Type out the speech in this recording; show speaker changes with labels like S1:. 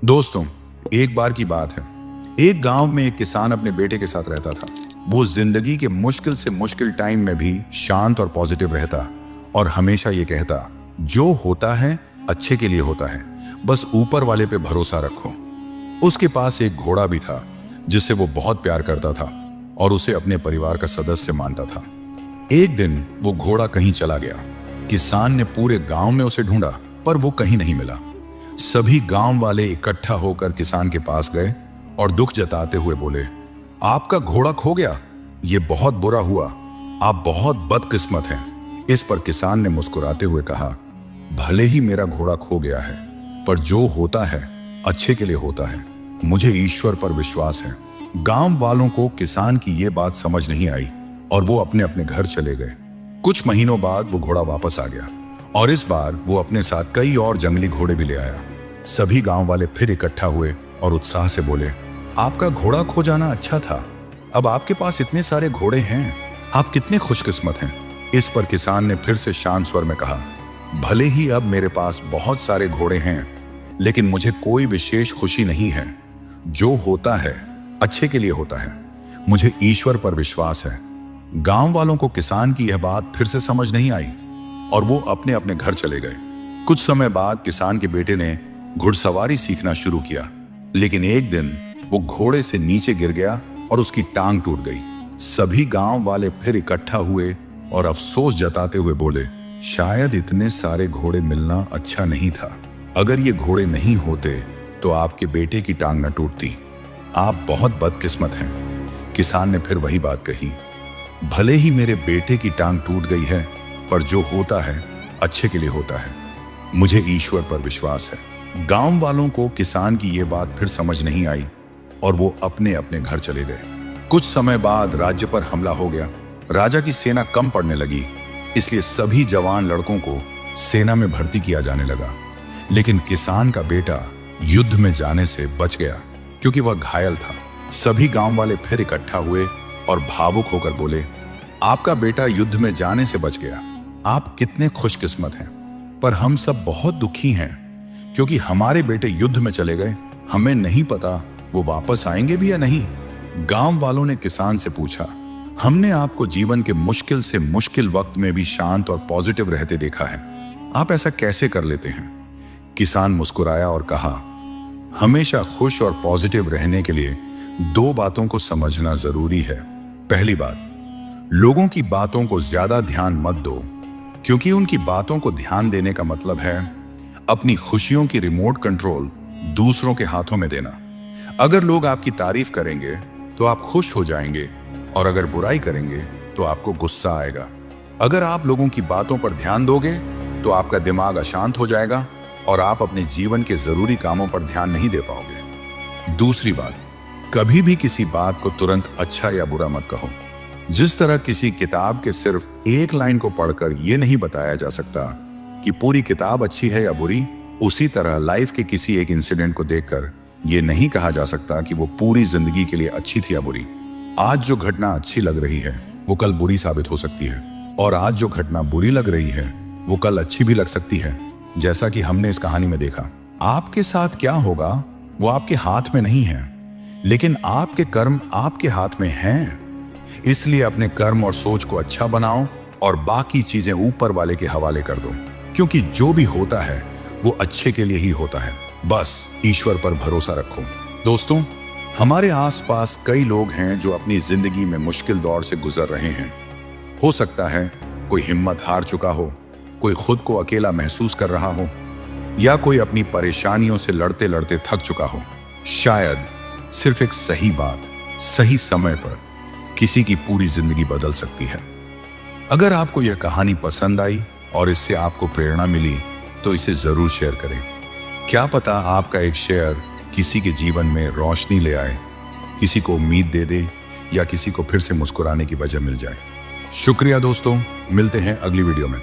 S1: दोस्तों, एक बार की बात है। एक गांव में एक किसान अपने बेटे के साथ रहता था। वो जिंदगी के मुश्किल से मुश्किल टाइम में भी शांत और पॉजिटिव रहता और हमेशा ये कहता, जो होता है अच्छे के लिए होता है, बस ऊपर वाले पे भरोसा रखो। उसके पास एक घोड़ा भी था जिससे वो बहुत प्यार करता था और उसे अपने परिवार का सदस्य मानता था। एक दिन वो घोड़ा कहीं चला गया। किसान ने पूरे गांव में उसे ढूंढा, पर वो कहीं नहीं मिला। सभी गांव वाले इकट्ठा होकर किसान के पास गए और दुख जताते हुए बोले, आपका घोड़ा खो गया, ये बहुत बुरा हुआ, आप बहुत बदकिस्मत हैं। इस पर किसान ने मुस्कुराते हुए कहा, भले ही मेरा घोड़ा खो गया है, पर जो होता है अच्छे के लिए होता है। मुझे ईश्वर पर विश्वास है। गांव वालों को किसान की ये बात समझ नहीं आई और वो अपने अपने घर चले गए। कुछ महीनों बाद वो घोड़ा वापस आ गया और इस बार वो अपने साथ कई और जंगली घोड़े भी ले आया। सभी गांव वाले फिर इकट्ठा हुए और उत्साह से बोले, आपका घोड़ा खो जाना अच्छा था, अब आपके पास इतने सारे घोड़े हैं, आप कितने खुशकिस्मत हैं। इस पर किसान ने फिर से शांत स्वर में कहा, भले ही अब मेरे पास बहुत सारे घोड़े हैं, लेकिन मुझे कोई विशेष खुशी नहीं है। जो होता है अच्छे के लिए होता है। मुझे ईश्वर पर विश्वास है। गांव वालों को किसान की यह बात फिर से समझ नहीं आई और वो अपने अपने घर चले गए। कुछ समय बाद किसान के बेटे ने घुड़सवारी सीखना शुरू किया, लेकिन एक दिन वो घोड़े से नीचे गिर गया और उसकी टांग टूट गई। सभी गांव वाले फिर इकट्ठा हुए और अफसोस जताते हुए बोले, शायद इतने सारे घोड़े मिलना अच्छा नहीं था। अगर ये घोड़े नहीं होते तो आपके बेटे की टांग न टूटती। आप बहुत बदकिस्मत हैं। किसान ने फिर वही बात कही, भले ही मेरे बेटे की टांग टूट गई है, पर जो होता है अच्छे के लिए होता है। मुझे ईश्वर पर विश्वास है। गांव वालों को किसान की ये बात फिर समझ नहीं आई और वो अपने अपने घर चले गए। कुछ समय बाद राज्य पर हमला हो गया। राजा की सेना कम पड़ने लगी, इसलिए सभी जवान लड़कों को सेना में भर्ती किया जाने लगा। लेकिन किसान का बेटा युद्ध में जाने से बच गया क्योंकि वह घायल था। सभी गांव वाले फिर इकट्ठा हुए और भावुक होकर बोले, आपका बेटा युद्ध में जाने से बच गया, आप कितने खुशकिस्मत हैं। पर हम सब बहुत दुखी हैं क्योंकि हमारे बेटे युद्ध में चले गए। हमें नहीं पता वो वापस आएंगे भी या नहीं। गांव वालों ने किसान से पूछा, हमने आपको जीवन के मुश्किल से मुश्किल वक्त में भी शांत और पॉजिटिव रहते देखा है, आप ऐसा कैसे कर लेते हैं। किसान मुस्कुराया और कहा, हमेशा खुश और पॉजिटिव रहने के लिए दो बातों को समझना जरूरी है। पहली बात, लोगों की बातों को ज्यादा ध्यान मत दो, क्योंकि उनकी बातों को ध्यान देने का मतलब है अपनी खुशियों की रिमोट कंट्रोल दूसरों के हाथों में देना। अगर लोग आपकी तारीफ करेंगे तो आप खुश हो जाएंगे और अगर बुराई करेंगे तो आपको गुस्सा आएगा। अगर आप लोगों की बातों पर ध्यान दोगे तो आपका दिमाग अशांत हो जाएगा और आप अपने जीवन के जरूरी कामों पर ध्यान नहीं दे पाओगे। दूसरी बात, कभी भी किसी बात को तुरंत अच्छा या बुरा मत कहो। जिस तरह किसी किताब के सिर्फ एक लाइन को पढ़कर यह नहीं बताया जा सकता कि पूरी किताब अच्छी है या बुरी, उसी तरह लाइफ के किसी एक इंसिडेंट को देखकर यह नहीं कहा जा सकता कि वो पूरी जिंदगी के लिए अच्छी थी या बुरी। आज जो घटना अच्छी लग रही है वो कल बुरी साबित हो सकती है और आज जो घटना बुरी लग रही है वो कल अच्छी भी लग सकती है। जैसा कि हमने इस कहानी में देखा, आपके साथ क्या होगा वो आपके हाथ में नहीं है, लेकिन आपके कर्म आपके हाथ में हैं। इसलिए अपने कर्म और सोच को अच्छा बनाओ और बाकी चीजें ऊपर वाले के हवाले कर दो, क्योंकि जो भी होता है वो अच्छे के लिए ही होता है। बस ईश्वर पर भरोसा रखो। दोस्तों, हमारे आसपास कई लोग हैं जो अपनी जिंदगी में मुश्किल दौर से गुजर रहे हैं। हो सकता है कोई हिम्मत हार चुका हो, कोई खुद को अकेला महसूस कर रहा हो, या कोई अपनी परेशानियों से लड़ते लड़ते थक चुका हो। शायद सिर्फ एक सही बात सही समय पर किसी की पूरी जिंदगी बदल सकती है। अगर आपको यह कहानी पसंद आई और इससे आपको प्रेरणा मिली तो इसे जरूर शेयर करें। क्या पता आपका एक शेयर किसी के जीवन में रोशनी ले आए, किसी को उम्मीद दे दे या किसी को फिर से मुस्कुराने की वजह मिल जाए। शुक्रिया दोस्तों, मिलते हैं अगली वीडियो में।